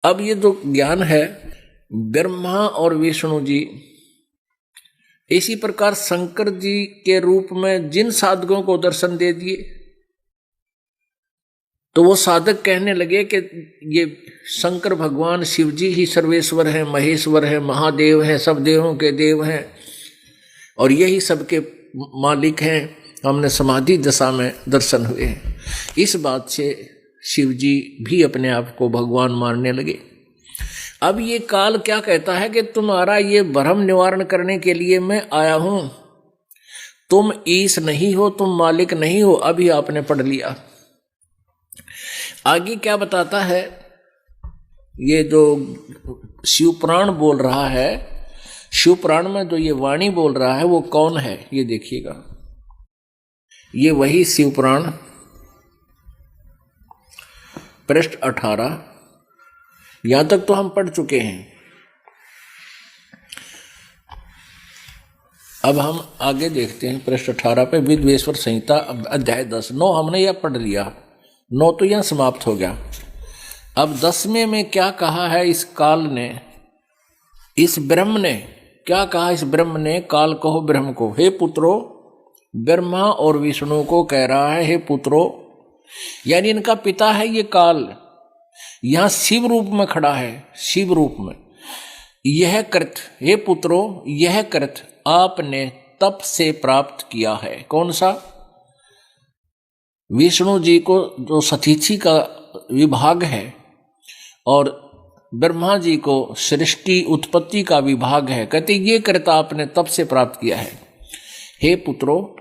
अब ये जो ज्ञान है ब्रह्मा और विष्णु जी, इसी प्रकार शंकर जी के रूप में जिन साधकों को दर्शन दे दिए, तो वो साधक कहने लगे कि ये शंकर भगवान शिव जी ही सर्वेश्वर हैं, महेश्वर हैं, महादेव हैं, सब देवों के देव हैं और यही सबके मालिक हैं। हमने समाधि दशा में दर्शन हुए हैं। इस बात से शिव जी भी अपने आप को भगवान मानने लगे। अब ये काल क्या कहता है कि तुम्हारा ये भ्रम निवारण करने के लिए मैं आया हूं। तुम ईश नहीं हो, तुम मालिक नहीं हो, अभी आपने पढ़ लिया। आगे क्या बताता है, ये जो शिवपुराण बोल रहा है, शिवपुराण में जो ये वाणी बोल रहा है वो कौन है, ये देखिएगा। ये वही शिवपुराण पृष्ठ 18, यहां तक तो हम पढ़ चुके हैं। अब हम आगे देखते हैं पृष्ठ 18 पे, विद्वेश्वर संहिता अध्याय 10। 9 हमने यह पढ़ लिया, 9 तो यहां समाप्त हो गया। अब 10वें में क्या कहा है इस काल ने, इस ब्रह्म ने क्या कहा, इस ब्रह्म ने काल कहो ब्रह्म को, हे पुत्रो, ब्रह्मा और विष्णु को कह रहा है, हे पुत्रो, यानी इनका पिता है ये काल, यहां शिव रूप में खड़ा है, शिव रूप में। यह कृत, हे पुत्रो, यह कृत आपने तप से प्राप्त किया है। कौन सा? विष्णु जी को जो सतीथि का विभाग है और ब्रह्मा जी को सृष्टि उत्पत्ति का विभाग है, कहते ये कृत आपने तप से प्राप्त किया है। हे पुत्रो,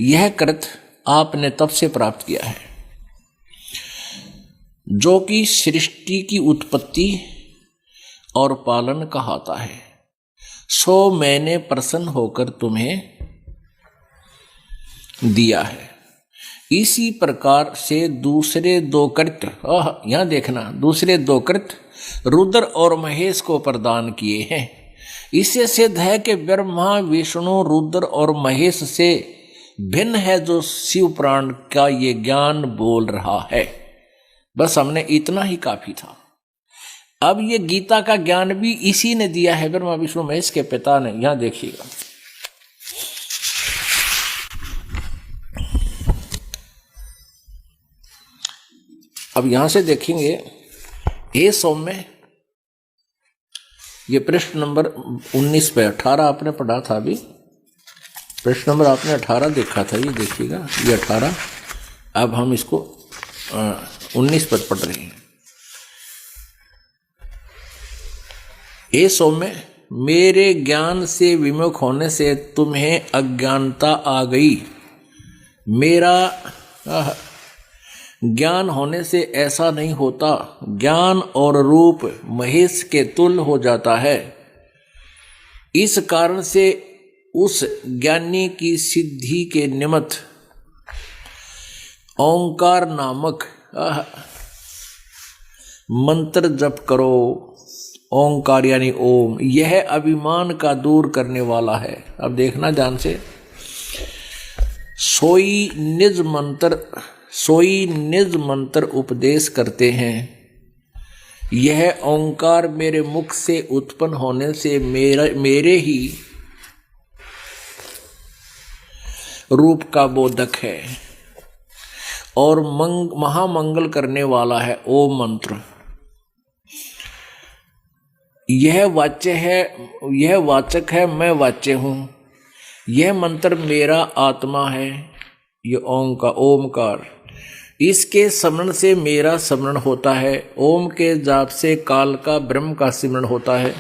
यह कृत आपने तप से प्राप्त किया है जो कि सृष्टि की उत्पत्ति और पालन कहाता है, सो मैंने प्रसन्न होकर तुम्हें दिया है। इसी प्रकार से दूसरे दो कृत्य, यहां देखना, दूसरे दो कृत्य रुद्र और महेश को प्रदान किए हैं। इससे सिद्ध है कि ब्रह्मा विष्णु रुद्र और महेश से भिन्न है जो शिव पुराण का ये ज्ञान बोल रहा है। बस हमने इतना ही काफी था। अब ये गीता का ज्ञान भी इसी ने दिया है, ब्रह्मा विष्णु महेश के पिता ने। यहां देखिएगा, अब यहां से देखेंगे, ए सौम्य, ये पृष्ठ नंबर 19 पे, 18 आपने पढ़ा था, अभी पृष्ठ नंबर आपने 18 देखा था, ये देखिएगा, ये 18। अब हम इसको 19 पर पढ़ रहे हैं। ए सौम्य, मेरे ज्ञान से विमुख होने से तुम्हें अज्ञानता आ गई। मेरा ज्ञान होने से ऐसा नहीं होता। ज्ञान और रूप महेश के तुल्य हो जाता है। इस कारण से उस ज्ञानी की सिद्धि के निमित्त ओंकार नामक मंत्र जप करो। ओंकार यानी ओम, यह अभिमान का दूर करने वाला है। अब देखना ध्यान से, सोई निज मंत्र उपदेश करते हैं। यह ओंकार मेरे मुख से उत्पन्न होने से मेरे ही रूप का बोधक है और महामंगल करने वाला है। ओम मंत्र यह वाच्य है, यह वाचक है, मैं वाच्य हूं। यह मंत्र मेरा आत्मा है, यह ओमकार। इसके स्मरण से मेरा स्मरण होता है। ओम के जाप से काल का ब्रह्म का स्मरण होता है।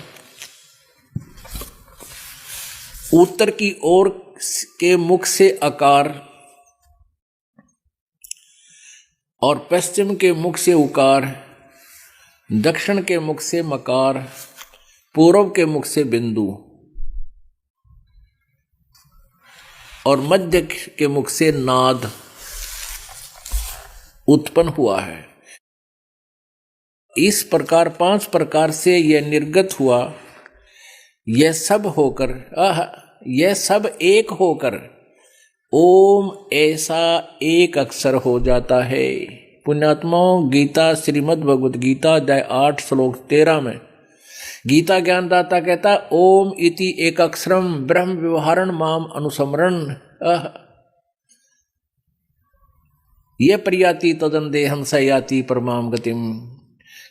उत्तर की ओर के मुख से आकार और पश्चिम के मुख से उकार, दक्षिण के मुख से मकार, पूर्व के मुख से बिंदु और मध्य के मुख से नाद उत्पन्न हुआ है। इस प्रकार 5 प्रकार से यह निर्गत हुआ। यह सब एक होकर ओम ऐसा एक अक्षर हो जाता है। पुण्यात्माओं, गीता श्रीमद् भगवद गीता अध्याय 8 श्लोक 13 में गीता ज्ञानदाता कहता ओम इति एक अक्षरम ब्रह्म व्यवहारण माम अनुसमरण ये प्रयाति तदन देहम सयाति परमाम गतिम।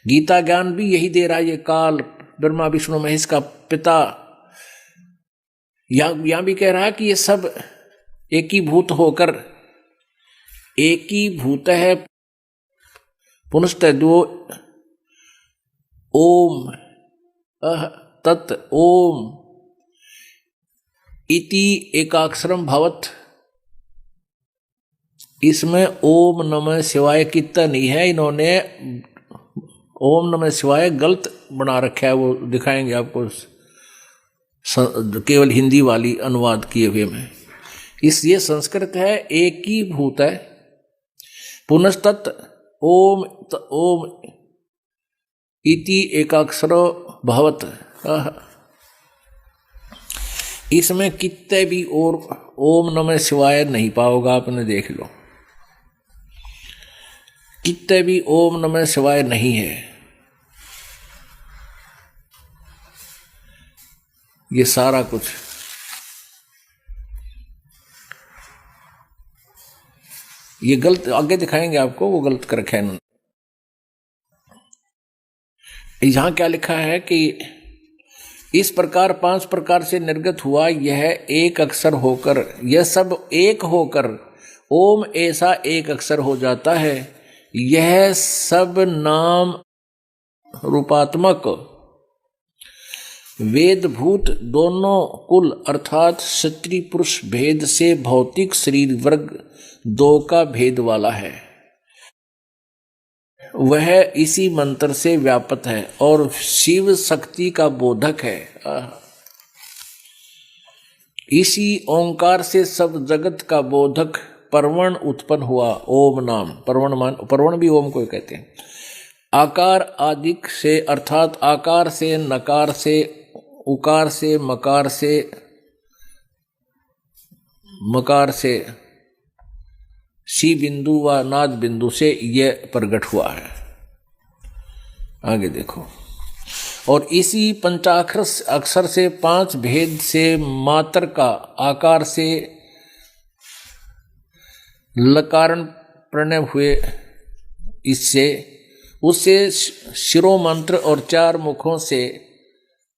गीता ज्ञान भी यही दे रहा है। ये काल ब्रह्मा विष्णु महेश का पिता यहां भी कह रहा है कि ये सब एकीभूत होकर एकीभूत है। पुनश्च दो ओम तत् ओम इति एकाक्षरम भवत। इसमें ओम नमः शिवाय कितना नहीं है, इन्होंने ओम नमः शिवाय गलत बना रखा है। वो दिखाएंगे आपको केवल हिंदी वाली अनुवाद किए हुए में। ये संस्कृत है, एक ही भूत है। पुनस्तत् ओम ओम इति एकाक्षरो भवत। इसमें कितने भी और ओम नमः शिवाय नहीं पाओगा, आपने देख लो। कितने भी ओम नमः शिवाय नहीं है। ये सारा कुछ ये गलत आगे दिखाएंगे आपको, वो गलत कर रखा है इन्होंने। यहां क्या लिखा है कि इस प्रकार 5 प्रकार से निर्गत हुआ यह एक अक्षर होकर, यह सब एक होकर ओम ऐसा एक अक्षर हो जाता है। यह सब नाम रूपात्मक वेदभूत दोनों कुल अर्थात स्त्री पुरुष भेद से भौतिक शरीर वर्ग 2 का भेद वाला है। वह इसी मंत्र से व्यापक है और शिव शक्ति का बोधक है। इसी ओंकार से सब जगत का बोधक परवण उत्पन्न हुआ। ओम नाम परवण भी ओम को कहते हैं। आकार आदिक से अर्थात आकार से, नकार से, उकार से, मकार से, मकार से, सी बिंदु व नाद बिंदु से यह प्रकट हुआ है। आगे देखो। और इसी पंचाक्षर अक्षर से 5 भेद से मात्र का आकार से लकारण प्रणय हुए। इससे उससे शिरोमंत्र और 4 मुखों से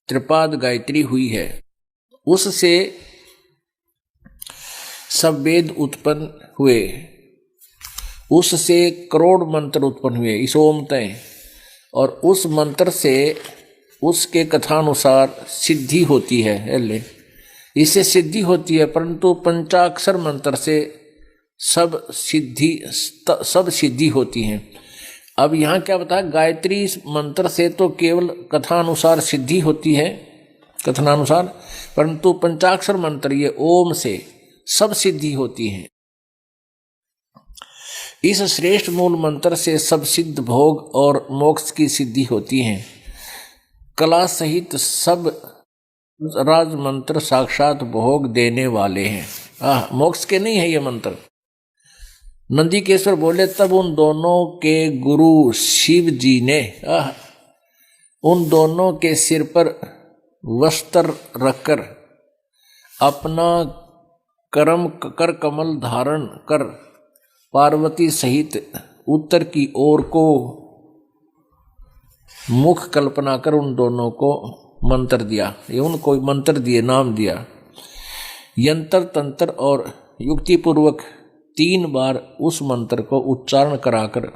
त्रिपाद गायत्री हुई है। उससे सब वेद उत्पन्न हुए। उससे करोड़ मंत्र उत्पन्न हुए इस ओम तय। और उस मंत्र से उसके कथानुसार सिद्धि होती है। इससे सिद्धि होती है, परंतु पंचाक्षर मंत्र से सब सिद्धि होती हैं। अब यहाँ क्या बताया, गायत्री मंत्र से तो केवल कथानुसार सिद्धि होती है, कथनानुसार, परंतु पंचाक्षर मंत्र ये ओम से सब सिद्धि होती है। इस श्रेष्ठ मूल मंत्र से सब सिद्ध भोग और मोक्ष की सिद्धि होती है। कला सहित सब राज मंत्र साक्षात भोग देने वाले हैं। मोक्ष के नहीं है ये मंत्र। नंदीकेश्वर बोले तब उन दोनों के गुरु शिव जी ने उन दोनों के सिर पर वस्त्र रखकर अपना कर कमल धारण कर पार्वती सहित उत्तर की ओर को मुख कल्पना कर उन दोनों को मंत्र दिया। ये उनको मंत्र दिए, नाम दिया। यंत्र तंत्र और युक्ति पूर्वक 3 बार उस मंत्र को उच्चारण कराकर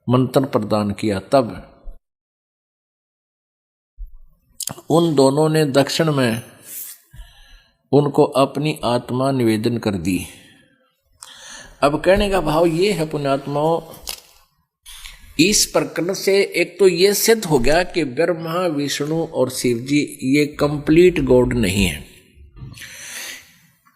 मंत्र प्रदान किया। तब उन दोनों ने दक्षिण में उनको अपनी आत्मा निवेदन कर दी। अब कहने का भाव ये है पुण्यात्माओं, इस प्रकरण से एक तो ये सिद्ध हो गया कि ब्रह्मा विष्णु और शिव जी ये कंप्लीट गॉड नहीं है।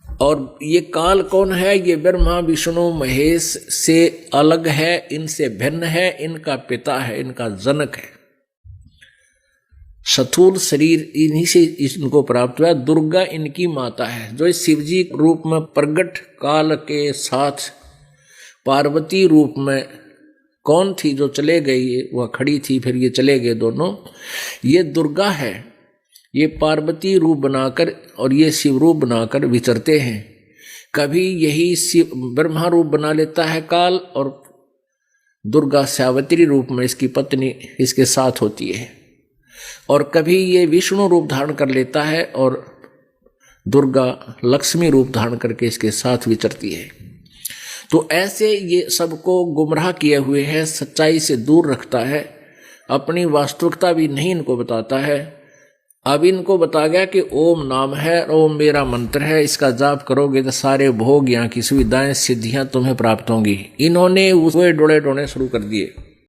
और ये काल कौन है, ये ब्रह्मा विष्णु महेश से अलग है, इनसे भिन्न है, इनका पिता है, इनका जनक है। स्थूल शरीर इन्हीं से इनको प्राप्त हुआ। दुर्गा इनकी माता है, जो इस शिवजी रूप में प्रगट काल के साथ पार्वती रूप में कौन थी जो चले गई, वह खड़ी थी, फिर ये चले गए दोनों। ये दुर्गा है, ये पार्वती रूप बनाकर और ये शिव रूप बनाकर विचरते हैं। कभी यही शिव ब्रह्मा रूप बना लेता है काल, और दुर्गा सावित्री रूप में इसकी पत्नी इसके साथ होती है, और कभी ये विष्णु रूप धारण कर लेता है और दुर्गा लक्ष्मी रूप धारण करके इसके साथ विचरती है। तो ऐसे ये सबको गुमराह किए हुए है, सच्चाई से दूर रखता है, अपनी वास्तविकता भी नहीं इनको बताता है। अब इनको बता गया कि ओम नाम है, ओम मेरा मंत्र है, इसका जाप करोगे तो सारे भोग, यहाँ की सुविधाएं सिद्धियां तुम्हें प्राप्त होंगी। इन्होंने उसके डोड़े शुरू कर दिए।